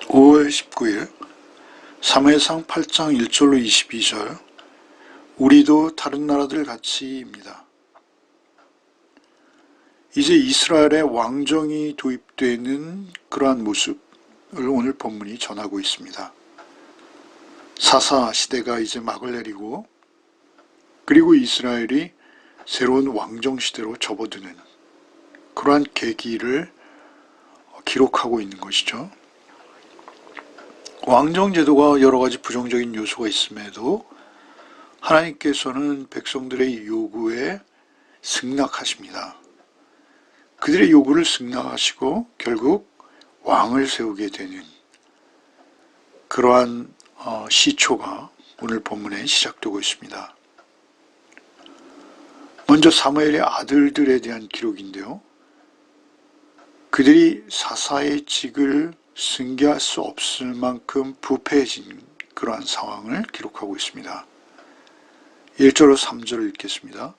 5월 19일 사무엘상 8장 1절로 22절 우리도 다른 나라들 같이입니다. 이제 이스라엘의 왕정이 도입되는 그러한 모습을 오늘 본문이 전하고 있습니다. 사사 시대가 이제 막을 내리고 그리고 이스라엘이 새로운 왕정 시대로 접어드는 그러한 계기를 기록하고 있는 것이죠. 왕정 제도가 여러 가지 부정적인 요소가 있음에도 하나님께서는 백성들의 요구에 승낙하십니다. 그들의 요구를 승낙하시고 결국 왕을 세우게 되는 그러한 시초가 오늘 본문에 시작되고 있습니다. 먼저 사무엘의 아들들에 대한 기록인데요. 그들이 사사의 직을 승계할 수 없을 만큼 부패해진 그러한 상황을 기록하고 있습니다. 1절로 3절을 읽겠습니다.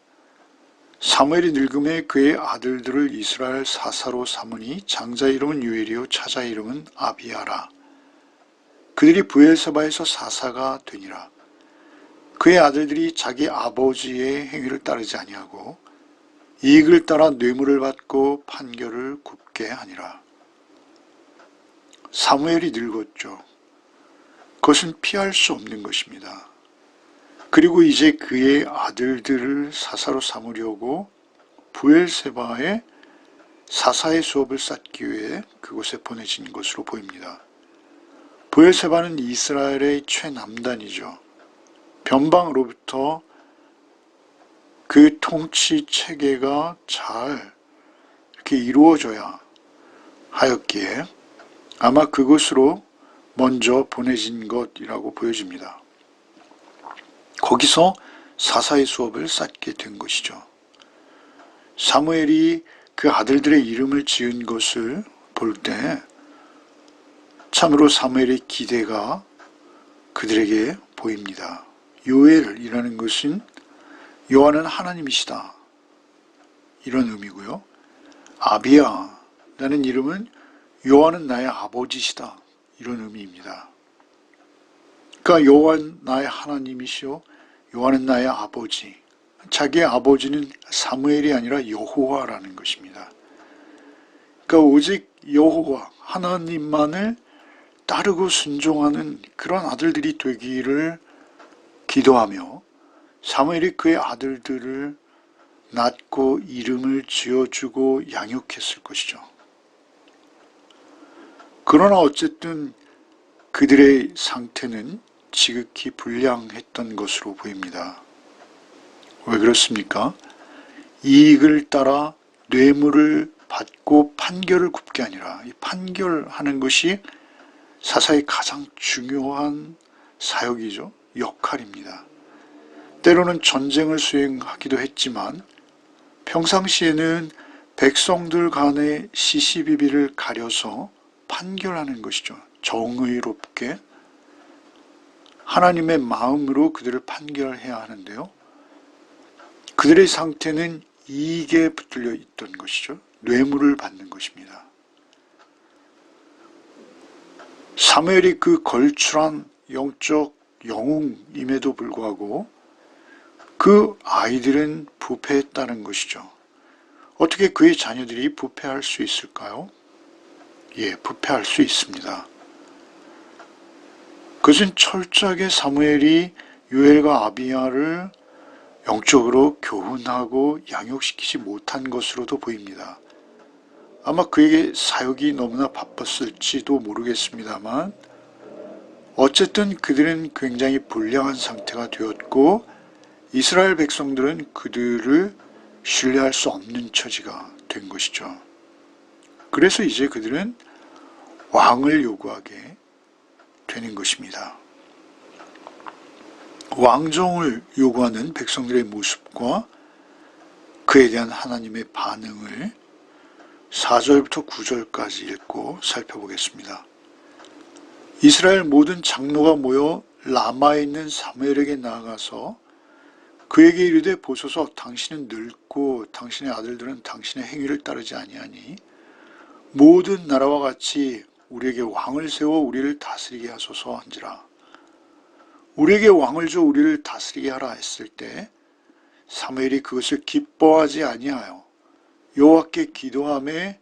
사무엘이 늙음에 그의 아들들을 이스라엘 사사로 삼으니 장자 이름은 유엘이요 차자 이름은 아비야라. 그들이 브엘세바에서 사사가 되니라. 그의 아들들이 자기 아버지의 행위를 따르지 아니하고 이익을 따라 뇌물을 받고 판결을 굽게 하니라. 사무엘이 늙었죠. 그것은 피할 수 없는 것입니다. 그리고 이제 그의 아들들을 사사로 삼으려고 브엘세바에 사사의 수업을 쌓기 위해 그곳에 보내진 것으로 보입니다. 브엘세바는 이스라엘의 최남단이죠. 변방으로부터 그 통치 체계가 잘 이렇게 이루어져야 하였기에 아마 그곳으로 먼저 보내진 것이라고 보여집니다. 거기서 사사의 수업을 쌓게 된 것이죠. 사무엘이 그 아들들의 이름을 지은 것을 볼 때 참으로 사무엘의 기대가 그들에게 보입니다. 요엘이라는 것은 여호와는 하나님이시다 이런 의미고요. 아비야라는 이름은 여호와는 나의 아버지시다 이런 의미입니다. 그러니까 여호와는 나의 하나님이시요 여호와는 나의 아버지. 자기의 아버지는 사무엘이 아니라 여호와라는 것입니다. 그러니까 오직 여호와 하나님만을 따르고 순종하는 그런 아들들이 되기를 기도하며 사무엘이 그의 아들들을 낳고 이름을 지어주고 양육했을 것이죠. 그러나 어쨌든 그들의 상태는 지극히 불량했던 것으로 보입니다. 왜 그렇습니까? 이익을 따라 뇌물을 받고 판결을 굽게 아니라 이 판결하는 것이 사사의 가장 중요한 사역이죠. 역할입니다. 때로는 전쟁을 수행하기도 했지만 평상시에는 백성들 간의 시시비비를 가려서 판결하는 것이죠. 정의롭게 하나님의 마음으로 그들을 판결해야 하는데요. 그들의 상태는 이익에 붙들려 있던 것이죠. 뇌물을 받는 것입니다. 사무엘이 그 걸출한 영적 영웅임에도 불구하고 그 아이들은 부패했다는 것이죠. 어떻게 그의 자녀들이 부패할 수 있을까요? 예, 부패할 수 있습니다. 그것은 철저하게 사무엘이 요엘과 아비야를 영적으로 교훈하고 양육시키지 못한 것으로도 보입니다. 아마 그에게 사역이 너무나 바빴을지도 모르겠습니다만 어쨌든 그들은 굉장히 불량한 상태가 되었고 이스라엘 백성들은 그들을 신뢰할 수 없는 처지가 된 것이죠. 그래서 이제 그들은 왕을 요구하게 되는 것입니다. 왕정을 요구하는 백성들의 모습과 그에 대한 하나님의 반응을 4절부터 9절까지 읽고 살펴보겠습니다. 이스라엘 모든 장로가 모여 라마에 있는 사무엘에게 나아가서 그에게 이르되 보소서 당신은 늙고 당신의 아들들은 당신의 행위를 따르지 아니하니 모든 나라와 같이 우리에게 왕을 세워 우리를 다스리게 하소서 한지라. 우리에게 왕을 줘 우리를 다스리게 하라 했을 때 사무엘이 그것을 기뻐하지 아니하여 여호와께 기도하매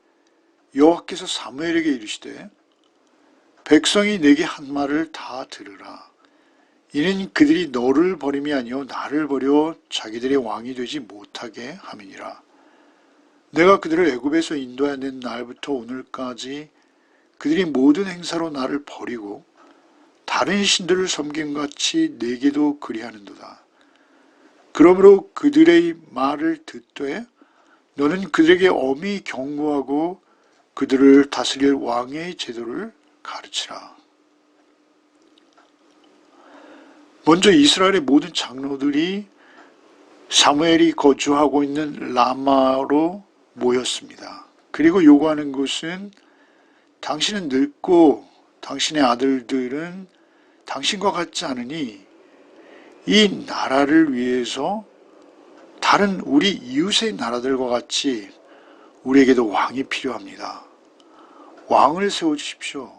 여호와께서 사무엘에게 이르시되 백성이 내게 한 말을 다 들으라. 이는 그들이 너를 버림이 아니요 나를 버려 자기들의 왕이 되지 못하게 함이니라. 내가 그들을 애굽에서 인도하여 낸 날부터 오늘까지 그들이 모든 행사로 나를 버리고 다른 신들을 섬김같이 내게도 그리하는도다. 그러므로 그들의 말을 듣되 너는 그들에게 엄히 경고하고 그들을 다스릴 왕의 제도를 가르치라. 먼저 이스라엘의 모든 장로들이 사무엘이 거주하고 있는 라마로 모였습니다. 그리고 요구하는 것은 당신은 늙고 당신의 아들들은 당신과 같지 않으니 이 나라를 위해서 다른 우리 이웃의 나라들과 같이 우리에게도 왕이 필요합니다. 왕을 세워주십시오.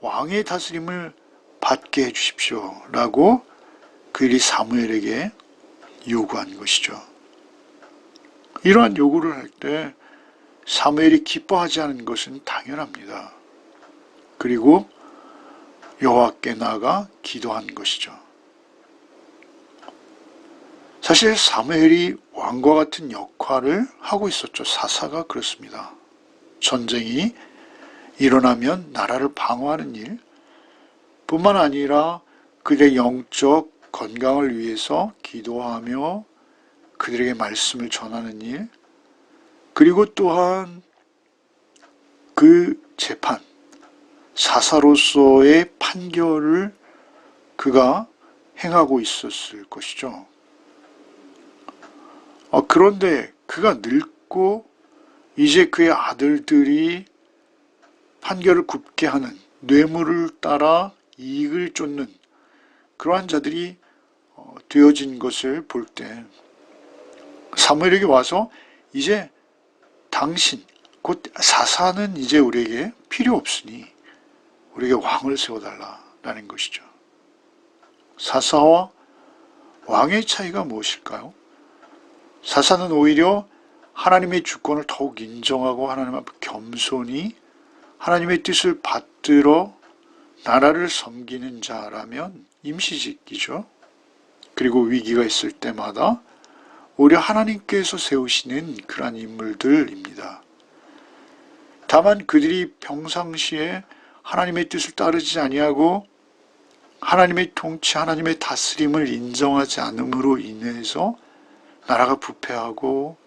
왕의 다스림을 받게 해주십시오. 라고 그들이 사무엘에게 요구한 것이죠. 이러한 요구를 할 때 사무엘이 기뻐하지 않은 것은 당연합니다. 그리고 여호와께 나아가 기도한 것이죠. 사실 사무엘이 왕과 같은 역할을 하고 있었죠. 사사가 그렇습니다. 전쟁이 일어나면 나라를 방어하는 일 뿐만 아니라 그들의 영적 건강을 위해서 기도하며 그들에게 말씀을 전하는 일, 그리고 또한 그 재판, 사사로서의 판결을 그가 행하고 있었을 것이죠. 그런데 그가 늙고 이제 그의 아들들이 판결을 굽게 하는, 뇌물을 따라 이익을 쫓는 그러한 자들이 되어진 것을 볼 때 사무엘에게 와서 이제 당신, 곧 사사는 이제 우리에게 필요 없으니 우리에게 왕을 세워달라라는 것이죠. 사사와 왕의 차이가 무엇일까요? 사사는 오히려 하나님의 주권을 더욱 인정하고 하나님 앞에 겸손히 하나님의 뜻을 받들어 나라를 섬기는 자라면 임시직이죠. 그리고 위기가 있을 때마다 오히려 하나님께서 세우시는 그러한 인물들입니다. 다만 그들이 평상시에 하나님의 뜻을 따르지 아니하고 하나님의 통치, 하나님의 다스림을 인정하지 않음으로 인해서 나라가 부패하고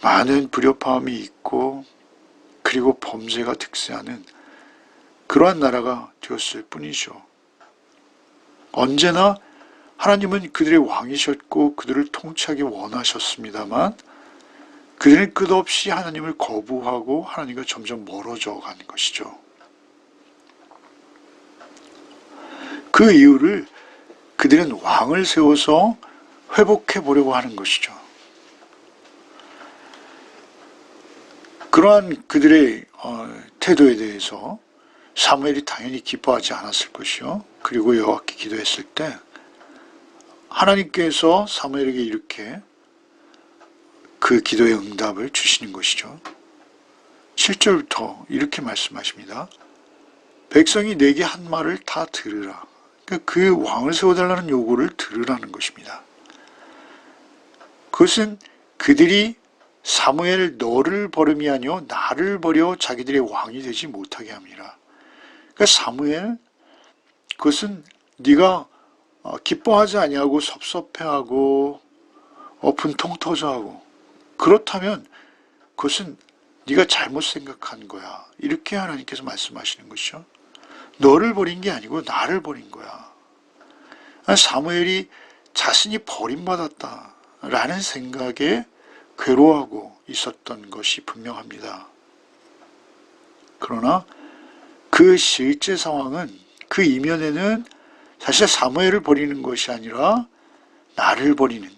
많은 불협화음이 있고 그리고 범죄가 득세하는 그러한 나라가 되었을 뿐이죠. 언제나 하나님은 그들의 왕이셨고 그들을 통치하기 원하셨습니다만 그들은 끝없이 하나님을 거부하고 하나님과 점점 멀어져 가는 것이죠. 그 이유를 그들은 왕을 세워서 회복해 보려고 하는 것이죠. 그러한 그들의 태도에 대해서 사무엘이 당연히 기뻐하지 않았을 것이요. 그리고 여호와께 기도했을 때 하나님께서 사무엘에게 이렇게 그 기도의 응답을 주시는 것이죠. 7절부터 이렇게 말씀하십니다. 백성이 내게 한 말을 다 들으라. 그러니까 그 왕을 세워달라는 요구를 들으라는 것입니다. 그것은 그들이 사무엘 너를 버림이 아니요 나를 버려 자기들의 왕이 되지 못하게 함이라. 그러니까 사무엘, 그것은 네가 기뻐하지 아니하고 섭섭해하고 분통 터져하고 그렇다면 그것은 네가 잘못 생각한 거야. 이렇게 하나님께서 말씀하시는 것이죠. 너를 버린 게 아니고 나를 버린 거야. 사무엘이 자신이 버림받았다라는 생각에 괴로워하고 있었던 것이 분명합니다. 그러나 그 실제 상황은, 그 이면에는 사실 사무엘을 버리는 것이 아니라 나를 버리는,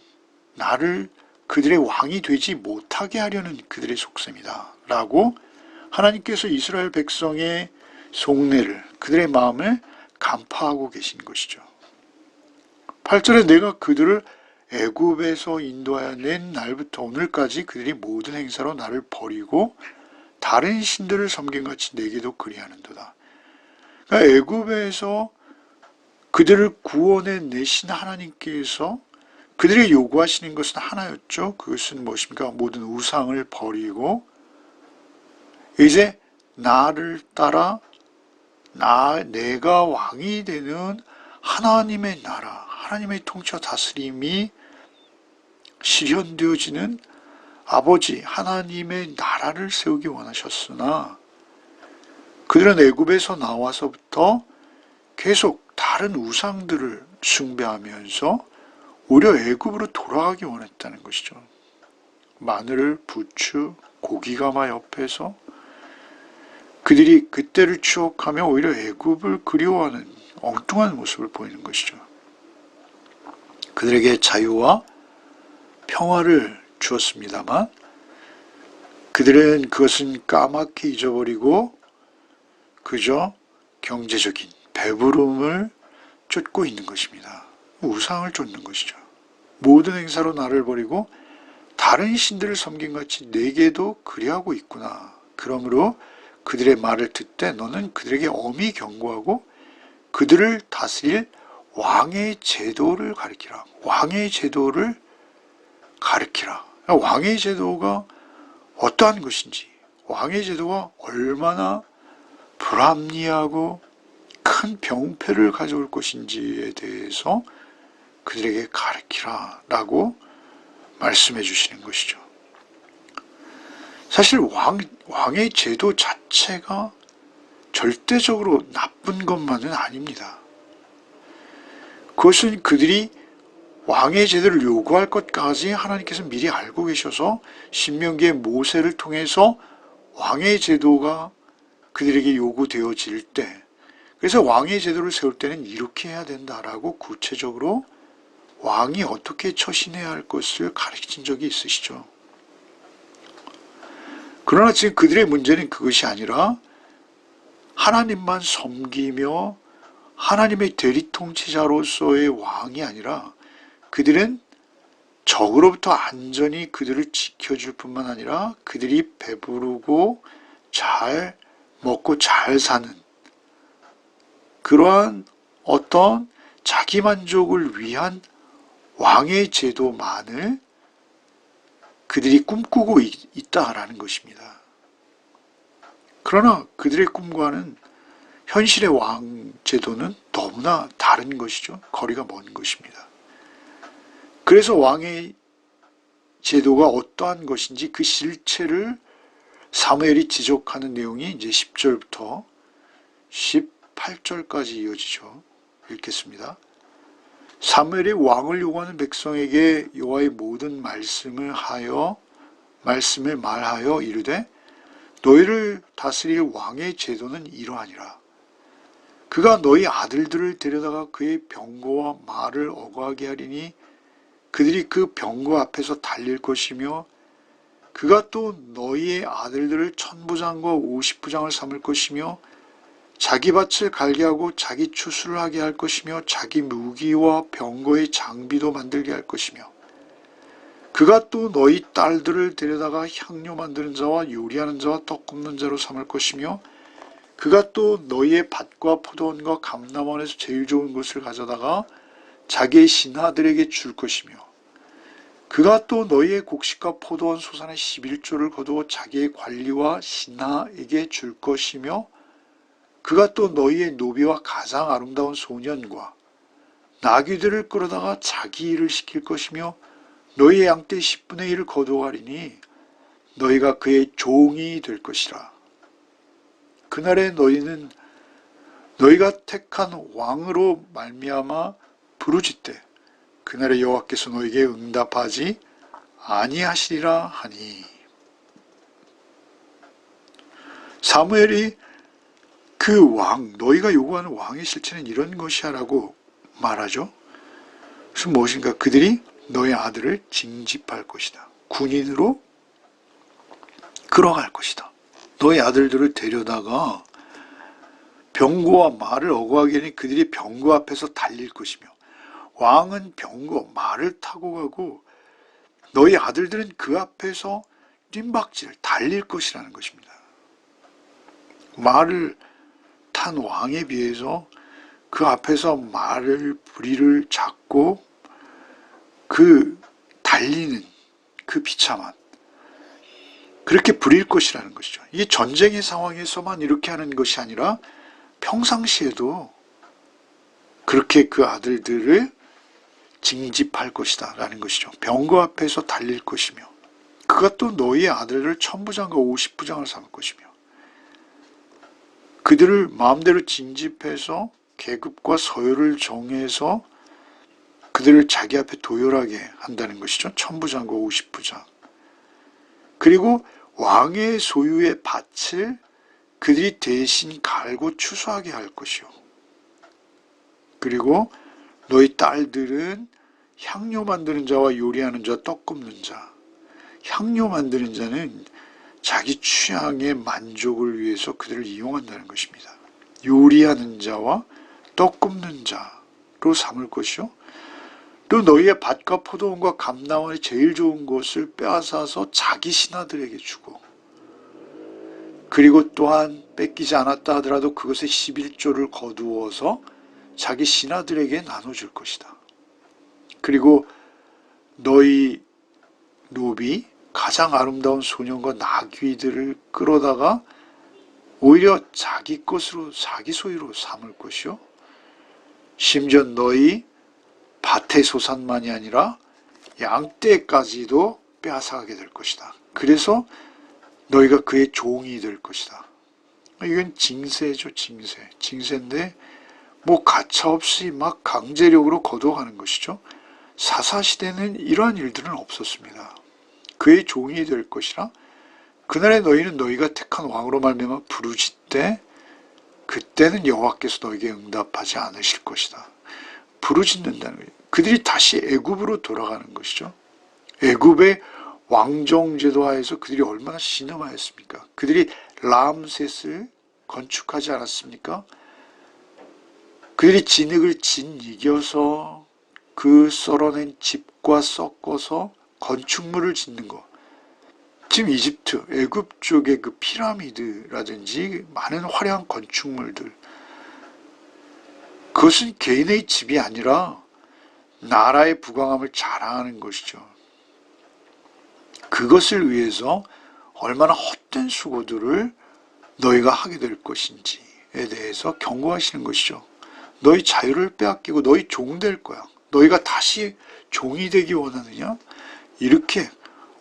나를 그들의 왕이 되지 못하게 하려는 그들의 속셈이다 라고 하나님께서 이스라엘 백성의 속내를, 그들의 마음을 간파하고 계신 것이죠. 8절에 내가 그들을 애굽에서 인도하여 낸 날부터 오늘까지 그들이 모든 행사로 나를 버리고 다른 신들을 섬김같이 내게도 그리하는도다. 그러니까 애굽에서 그들을 구원해 내신 하나님께서 그들이 요구하시는 것은 하나였죠. 그것은 무엇입니까? 모든 우상을 버리고 이제 나를 따라 내가 왕이 되는 하나님의 나라, 하나님의 통치와 다스림이 실현되어지는 아버지 하나님의 나라를 세우기 원하셨으나 그들은 애굽에서 나와서부터 계속 다른 우상들을 숭배하면서 오히려 애굽으로 돌아가기 원했다는 것이죠. 마늘, 부추, 고기가마 옆에서 그들이 그때를 추억하며 오히려 애굽을 그리워하는 엉뚱한 모습을 보이는 것이죠. 그들에게 자유와 평화를 주었습니다만 그들은 그것은 까맣게 잊어버리고 그저 경제적인 배부름을 쫓고 있는 것입니다. 우상을 쫓는 것이죠. 모든 행사로 나를 버리고 다른 신들을 섬김같이 내게도 그리하고 있구나. 그러므로 그들의 말을 듣되 너는 그들에게 엄히 경고하고 그들을 다스릴 왕의 제도를 가르치라. 왕의 제도를 가르치라. 왕의 제도가 어떠한 것인지, 왕의 제도가 얼마나 불합리하고 큰 병폐를 가져올 것인지에 대해서 그들에게 가르치라 라고 말씀해 주시는 것이죠. 사실 왕의 제도 자체가 절대적으로 나쁜 것만은 아닙니다. 그것은 그들이 왕의 제도를 요구할 것까지 하나님께서 미리 알고 계셔서 신명기의 모세를 통해서 왕의 제도가 그들에게 요구되어질 때, 그래서 왕의 제도를 세울 때는 이렇게 해야 된다라고 구체적으로 왕이 어떻게 처신해야 할 것을 가르친 적이 있으시죠. 그러나 지금 그들의 문제는 그것이 아니라 하나님만 섬기며 하나님의 대리통치자로서의 왕이 아니라 그들은 적으로부터 안전히 그들을 지켜줄 뿐만 아니라 그들이 배부르고 잘 먹고 잘 사는 그러한 어떤 자기만족을 위한 왕의 제도만을 그들이 꿈꾸고 있다라는 것입니다. 그러나 그들의 꿈과는 현실의 왕 제도는 너무나 다른 것이죠. 거리가 먼 것입니다. 그래서 왕의 제도가 어떠한 것인지 그 실체를 사무엘이 지적하는 내용이 이제 10절부터 18절까지 이어지죠. 읽겠습니다. 사무엘이 왕을 요구하는 백성에게 여호와의 모든 말씀을 말하여 이르되 너희를 다스릴 왕의 제도는 이러하니라. 그가 너희 아들들을 데려다가 그의 병거와 말을 어거하게 하리니 그들이 그 병거 앞에서 달릴 것이며 그가 또 너희의 아들들을 1000부장과 50부장을 삼을 것이며 자기 밭을 갈게 하고 자기 추수를 하게 할 것이며 자기 무기와 병거의 장비도 만들게 할 것이며 그가 또 너희 딸들을 데려다가 향료 만드는 자와 요리하는 자와 떡 굽는 자로 삼을 것이며 그가 또 너희의 밭과 포도원과 감람원에서 제일 좋은 것을 가져다가 자기의 신하들에게 줄 것이며 그가 또 너희의 곡식과 포도원 소산의 11조를 거두어 자기의 관리와 신하에게 줄 것이며 그가 또 너희의 노비와 가장 아름다운 소년과 나귀들을 끌어다가 자기 일을 시킬 것이며 너희의 양떼 10분의 1을 거두어 가리니 너희가 그의 종이 될 것이라. 그날에 너희는 너희가 택한 왕으로 말미암아 부르짖되 그날에 여호와께서 너희에게 응답하지 아니하시리라 하니. 사무엘이 그 왕, 너희가 요구하는 왕의 실체는 이런 것이야 라고 말하죠. 그것은 무엇인가? 그들이 너희 아들을 징집할 것이다. 군인으로 끌어갈 것이다. 너희 아들들을 데려다가 병거와 말을 어거하게 하니 그들이 병거 앞에서 달릴 것이며 왕은 병거 말을 타고 가고 너희 아들들은 그 앞에서 뜀박질 달릴 것이라는 것입니다. 말을 탄 왕에 비해서 그 앞에서 말을 부리를 잡고 그 달리는 그 비참한 그렇게 부릴 것이라는 것이죠. 이게 전쟁의 상황에서만 이렇게 하는 것이 아니라 평상시에도 그렇게 그 아들들을 징집할 것이다 라는 것이죠. 병거 앞에서 달릴 것이며 그가 또 너희의 아들을 1000부장과 50부장을 삼을 것이며 그들을 마음대로 징집해서 계급과 서열을 정해서 그들을 자기 앞에 도열하게 한다는 것이죠. 1000부장과 50부장. 그리고 왕의 소유의 밭을 그들이 대신 갈고 추수하게 할 것이요. 그리고 너희 딸들은 향료 만드는 자와 요리하는 자, 떡 굽는 자. 향료 만드는 자는 자기 취향의 만족을 위해서 그들을 이용한다는 것입니다. 요리하는 자와 떡 굽는 자로 삼을 것이요. 또 너희의 밭과 포도원과 감나원의 제일 좋은 것을 빼앗아서 자기 신하들에게 주고 그리고 또한 뺏기지 않았다 하더라도 그것의 11조를 거두어서 자기 신하들에게 나눠줄 것이다. 그리고 너희 노비 가장 아름다운 소년과 나귀들을 끌어다가 오히려 자기 것으로 자기 소유로 삼을 것이요. 심지어 너희 밭의 소산만이 아니라 양떼까지도 빼앗아가게 될 것이다. 그래서 너희가 그의 종이 될 것이다. 이건 징세죠, 징세. 징세인데 뭐 가차없이 막 강제력으로 거둬가는 것이죠. 사사시대는 이러한 일들은 없었습니다. 그의 종이 될 것이라 그날에 너희는 너희가 택한 왕으로 말미암아 부르짖되 그때는 여호와께서 너에게 응답하지 않으실 것이다. 부르짖는다는 거예요. 그들이 다시 애굽으로 돌아가는 것이죠. 애굽의 왕정제도 하에서 그들이 얼마나 신음하였습니까? 그들이 람셋을 건축하지 않았습니까? 그들이 진흙을 이겨서 그 썰어낸 집과 섞어서 건축물을 짓는 것. 지금 이집트, 애굽 쪽의 그 피라미드라든지 많은 화려한 건축물들. 그것은 개인의 집이 아니라 나라의 부강함을 자랑하는 것이죠. 그것을 위해서 얼마나 헛된 수고들을 너희가 하게 될 것인지에 대해서 경고하시는 것이죠. 너희 자유를 빼앗기고 너희 종 될 거야. 너희가 다시 종이 되기 원하느냐? 이렇게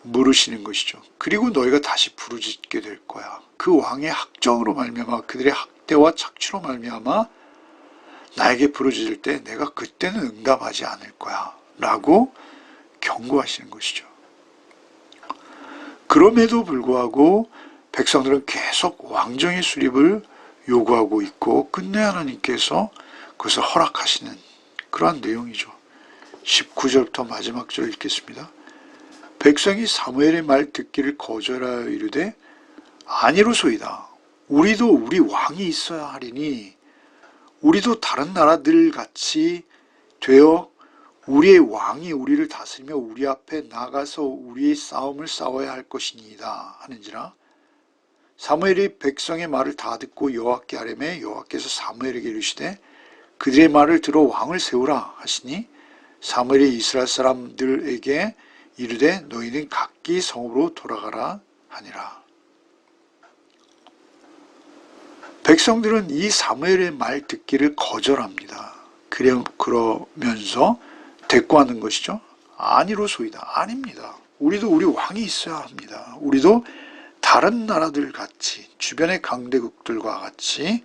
물으시는 것이죠. 그리고 너희가 다시 부르짖게 될 거야. 그 왕의 학정으로 말미암아 그들의 학대와 착취로 말미암아 나에게 부르짖을 때 내가 그때는 응답하지 않을 거야 라고 경고하시는 것이죠. 그럼에도 불구하고 백성들은 계속 왕정의 수립을 요구하고 있고 끝내 하나님께서 그것을 허락하시는 그러한 내용이죠. 19절부터 마지막 절 읽겠습니다. 백성이 사무엘의 말 듣기를 거절하여 이르되 아니로소이다. 우리도 우리 왕이 있어야 하리니 우리도 다른 나라들 같이 되어 우리의 왕이 우리를 다스리며 우리 앞에 나가서 우리의 싸움을 싸워야 할 것이니이다 하는지라. 사무엘이 백성의 말을 다 듣고 여호와께 아뢰매 여호와께서 사무엘에게 이르시되 그들의 말을 들어 왕을 세우라 하시니 사무엘이 이스라엘 사람들에게 이르되 너희는 각기 성으로 돌아가라 하니라. 백성들은 이 사무엘의 말 듣기를 거절합니다. 그러면서 대꾸하는 것이죠. 아니로소이다. 아닙니다. 우리도 우리 왕이 있어야 합니다. 우리도 다른 나라들 같이 주변의 강대국들과 같이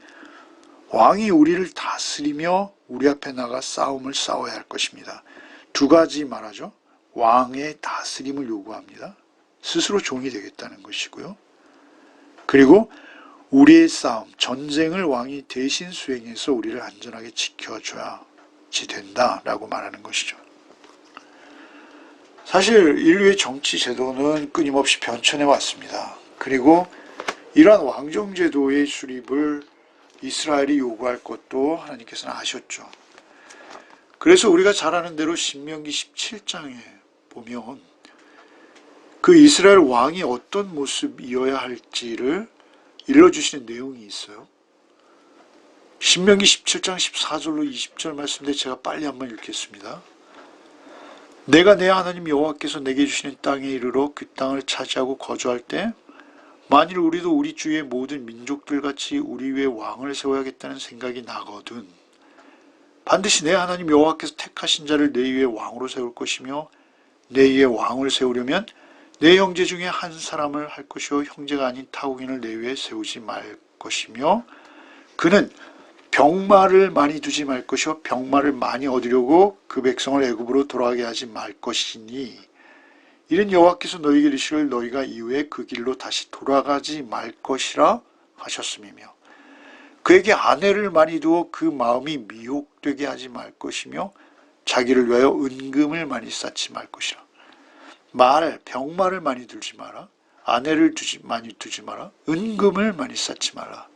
왕이 우리를 다스리며 우리 앞에 나가 싸움을 싸워야 할 것입니다. 두 가지 말하죠. 왕의 다스림을 요구합니다. 스스로 종이 되겠다는 것이고요. 그리고 우리의 싸움, 전쟁을 왕이 대신 수행해서 우리를 안전하게 지켜줘야지 된다라고 말하는 것이죠. 사실 인류의 정치 제도는 끊임없이 변천해 왔습니다. 그리고 이러한 왕정제도의 수립을 이스라엘이 요구할 것도 하나님께서는 아셨죠. 그래서 우리가 잘 아는 대로 신명기 17장에 보면 그 이스라엘 왕이 어떤 모습이어야 할지를 일러주시는 내용이 있어요. 신명기 17장 14절로 20절 말씀인데 제가 빨리 한번 읽겠습니다. 내가 내 하나님 여호와께서 내게 주시는 땅에 이르러 그 땅을 차지하고 거주할 때 만일 우리도 우리 주위의 모든 민족들같이 우리 위에 왕을 세워야겠다는 생각이 나거든 반드시 내 하나님 여호와께서 택하신 자를 내 위에 왕으로 세울 것이며 내 위에 왕을 세우려면 내 형제 중에 한 사람을 할 것이요 형제가 아닌 타국인을 내 위에 세우지 말 것이며 그는 병마를 많이 두지 말 것이요 병마를 많이 얻으려고 그 백성을 애굽으로 돌아가게 하지 말 것이니 이는 여호와께서 너희에게 이르시기를 너희가 이후에 그 길로 다시 돌아가지 말 것이라 하셨음이며 그에게 아내를 많이 두어 그 마음이 미혹되게 하지 말 것이며 자기를 위하여 은금을 많이 쌓지 말 것이라. 병마를 많이 들지 마라. 아내를 많이 두지 마라. 은금을 많이 쌓지 마라.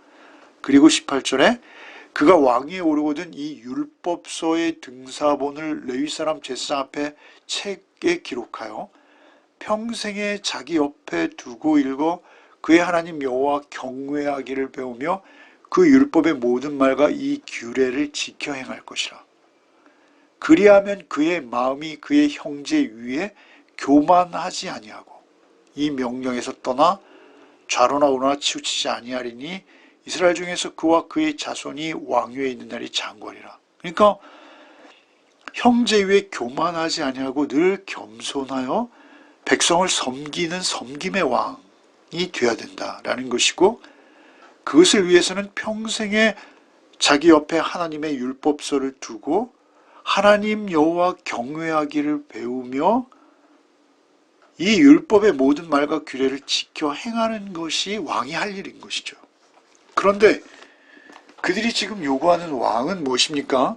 그리고 18절에 그가 왕위에 오르거든 이 율법서의 등사본을 레위 사람 제사장 앞에 책에 기록하여 평생에 자기 옆에 두고 읽어 그의 하나님 여호와 경외하기를 배우며 그 율법의 모든 말과 이 규례를 지켜 행할 것이라. 그리하면 그의 마음이 그의 형제 위에 교만하지 아니하고 이 명령에서 떠나 좌로나 우로나 치우치지 아니하리니 이스라엘 중에서 그와 그의 자손이 왕위에 있는 날이 장관이라. 그러니까 형제 위에 교만하지 아니하고 늘 겸손하여 백성을 섬기는 섬김의 왕이 되어야 된다라는 것이고 그것을 위해서는 평생에 자기 옆에 하나님의 율법서를 두고 하나님 여호와 경외하기를 배우며 이 율법의 모든 말과 규례를 지켜 행하는 것이 왕이 할 일인 것이죠. 그런데 그들이 지금 요구하는 왕은 무엇입니까?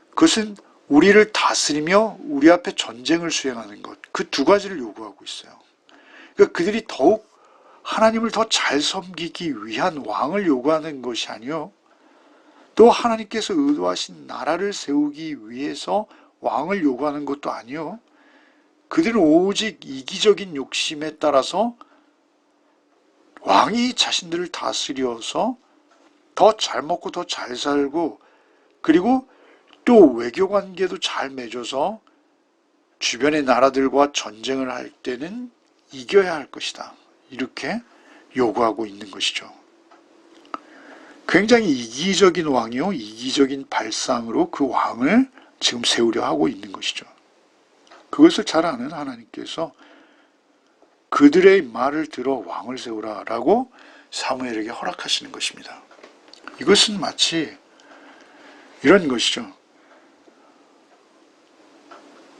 그것은 우리를 다스리며 우리 앞에 전쟁을 수행하는 것. 그 두 가지를 요구하고 있어요. 그러니까 그들이 더욱 하나님을 더 잘 섬기기 위한 왕을 요구하는 것이 아니요. 또 하나님께서 의도하신 나라를 세우기 위해서 왕을 요구하는 것도 아니요. 그들은 오직 이기적인 욕심에 따라서 왕이 자신들을 다스려서 더 잘 먹고 더 잘 살고 그리고 또 외교관계도 잘 맺어서 주변의 나라들과 전쟁을 할 때는 이겨야 할 것이다. 이렇게 요구하고 있는 것이죠. 굉장히 이기적인 왕이요. 이기적인 발상으로 그 왕을 지금 세우려 하고 있는 것이죠. 그것을 잘 아는 하나님께서 그들의 말을 들어 왕을 세우라 라고 사무엘에게 허락하시는 것입니다. 이것은 마치 이런 것이죠.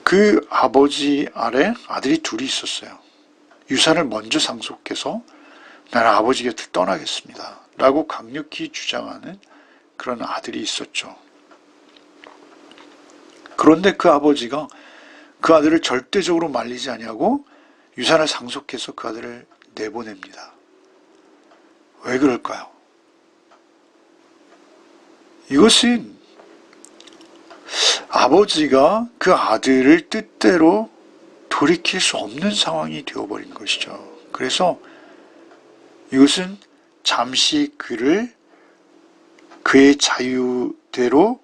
그 아버지 아래 아들이 둘이 있었어요. 유산을 먼저 상속해서 나는 아버지 곁을 떠나겠습니다 라고 강력히 주장하는 그런 아들이 있었죠. 그런데 그 아버지가 그 아들을 절대적으로 말리지 아니하고 유산을 상속해서 그 아들을 내보냅니다. 왜 그럴까요? 이것은 아버지가 그 아들을 뜻대로 돌이킬 수 없는 상황이 되어버린 것이죠. 그래서 이것은 잠시 그를 그의 자유대로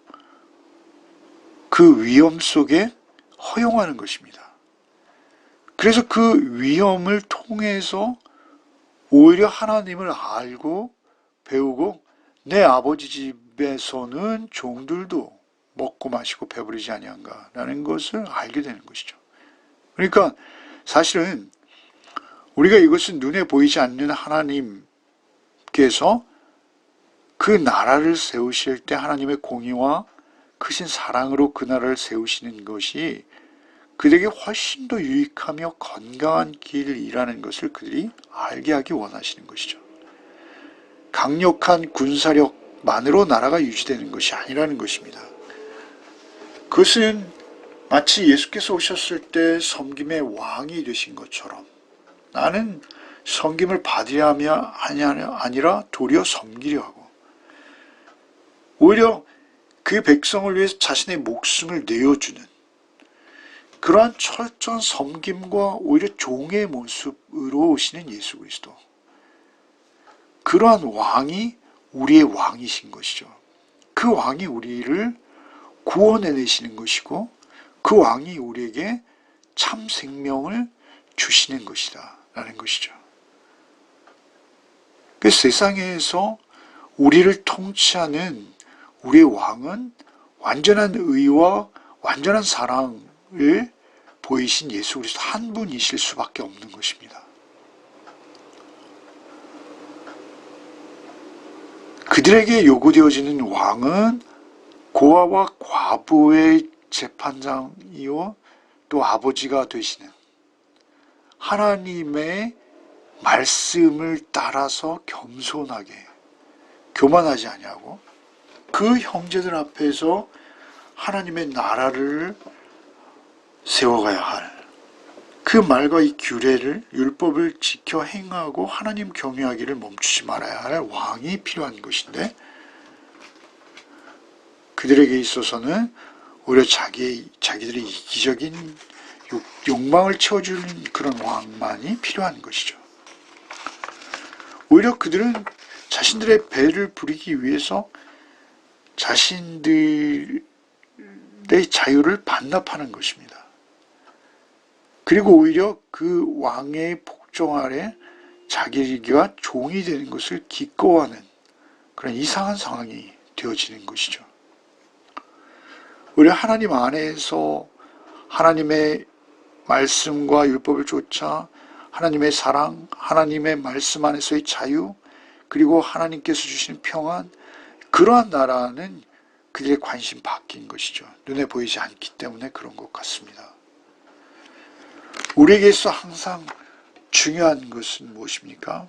그 위험 속에 허용하는 것입니다. 그래서 그 위험을 통해서 오히려 하나님을 알고 배우고 내 아버지 집에서는 종들도 먹고 마시고 배부르지 아니한가라는 것을 알게 되는 것이죠. 그러니까 사실은 우리가 이것은 눈에 보이지 않는 하나님께서 그 나라를 세우실 때 하나님의 공의와 크신 사랑으로 그 나라를 세우시는 것이 그들에게 훨씬 더 유익하며 건강한 길이라는 것을 그들이 알게 하기 원하시는 것이죠. 강력한 군사력만으로 나라가 유지되는 것이 아니라는 것입니다. 그것은 마치 예수께서 오셨을 때 섬김의 왕이 되신 것처럼 나는 섬김을 받으려 하냐 아니라 도리어 섬기려 하고 오히려 그 백성을 위해서 자신의 목숨을 내어주는 그러한 철저한 섬김과 오히려 종의 모습으로 오시는 예수 그리스도. 그러한 왕이 우리의 왕이신 것이죠. 그 왕이 우리를 구원해내시는 것이고 그 왕이 우리에게 참 생명을 주시는 것이다 라는 것이죠. 그 세상에서 우리를 통치하는 우리의 왕은 완전한 의와 완전한 사랑을 보이신 예수 그리스도 한 분이실 수밖에 없는 것입니다. 그들에게 요구되어지는 왕은 고아와 과부의 재판장이요 또 아버지가 되시는 하나님의 말씀을 따라서 겸손하게 교만하지 아니하고 그 형제들 앞에서 하나님의 나라를 세워가야 할 그 말과 이 규례를 율법을 지켜 행하고 하나님 경외하기를 멈추지 말아야 할 왕이 필요한 것인데 그들에게 있어서는 오히려 자기들의 이기적인 욕망을 채워주는 그런 왕만이 필요한 것이죠. 오히려 그들은 자신들의 배를 부리기 위해서 자신들의 자유를 반납하는 것입니다. 그리고 오히려 그 왕의 복종 아래 자기가 종이 되는 것을 기꺼워하는 그런 이상한 상황이 되어지는 것이죠. 오히려 하나님 안에서 하나님의 말씀과 율법을 쫓아 하나님의 사랑, 하나님의 말씀 안에서의 자유, 그리고 하나님께서 주시는 평안, 그러한 나라는 그들의 관심 바뀐 것이죠. 눈에 보이지 않기 때문에 그런 것 같습니다. 우리에게서 항상 중요한 것은 무엇입니까?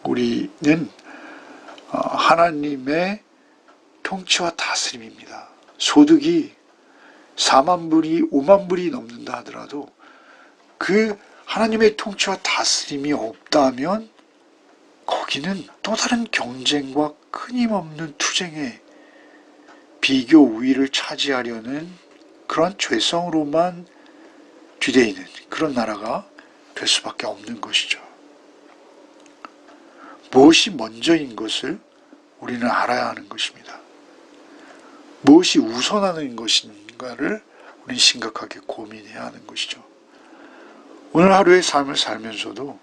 우리는 하나님의 통치와 다스림입니다. 소득이 4만 불이 5만 불이 넘는다 하더라도 그 하나님의 통치와 다스림이 없다면 거기는 또 다른 경쟁과 끊임없는 투쟁에 비교 우위를 차지하려는 그런 죄성으로만 뒤되어 있는 그런 나라가 될 수밖에 없는 것이죠. 무엇이 먼저인 것을 우리는 알아야 하는 것입니다. 무엇이 우선하는 것인가를 우리는 심각하게 고민해야 하는 것이죠. 오늘 하루의 삶을 살면서도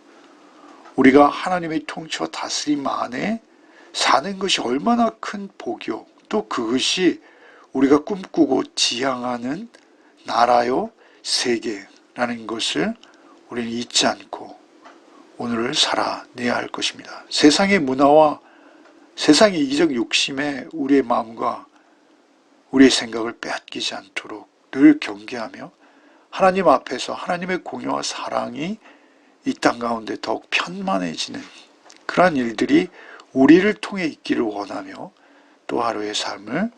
우리가 하나님의 통치와 다스림 안에 사는 것이 얼마나 큰 복이요, 또 그것이 우리가 꿈꾸고 지향하는 나라요 세계라는 것을 우리는 잊지 않고 오늘을 살아내야 할 것입니다. 세상의 문화와 세상의 이기적 욕심에 우리의 마음과 우리의 생각을 빼앗기지 않도록 늘 경계하며 하나님 앞에서 하나님의 공의와 사랑이 이 땅 가운데 더욱 편만해지는 그러한 일들이 우리를 통해 있기를 원하며 또 하루의 삶을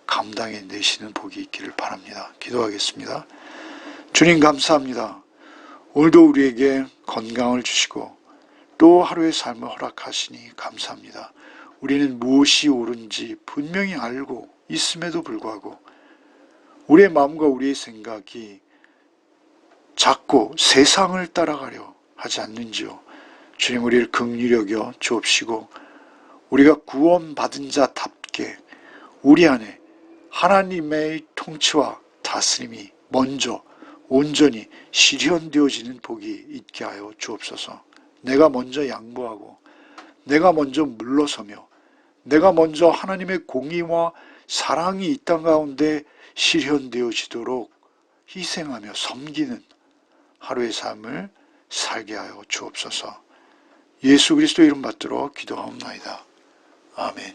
감당해 내시는 복이 있기를 바랍니다. 기도하겠습니다. 주님 감사합니다. 오늘도 우리에게 건강을 주시고 또 하루의 삶을 허락하시니 감사합니다. 우리는 무엇이 옳은지 분명히 알고 있음에도 불구하고 우리의 마음과 우리의 생각이 자꾸 세상을 따라가려 하지 않는지요. 주님 우리를 긍휼히 여겨 주옵시고 우리가 구원받은 자답게 우리 안에 하나님의 통치와 다스림이 먼저 온전히 실현되어지는 복이 있게 하여 주옵소서. 내가 먼저 양보하고 내가 먼저 물러서며 내가 먼저 하나님의 공의와 사랑이 이 땅 가운데 실현되어지도록 희생하며 섬기는 하루의 삶을 살게 하여 주옵소서. 예수 그리스도 이름 받들어 기도하옵나이다. 아멘.